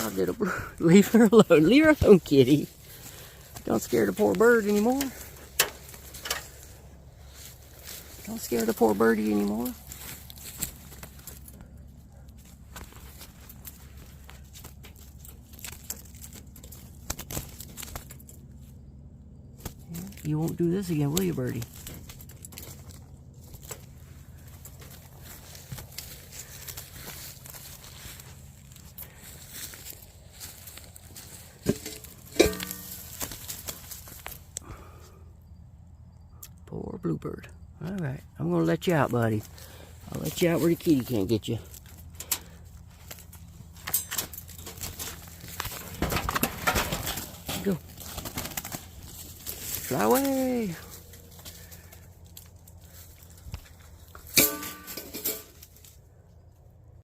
little blue. Leave her alone. Leave her alone, kitty. Don't scare the poor bird anymore. Don't scare the poor birdie anymore. You won't do this again, will you, birdie? Poor bluebird. All right, I'm gonna let you out, buddy. I'll let you out where the kitty can't get you. Go. Fly away.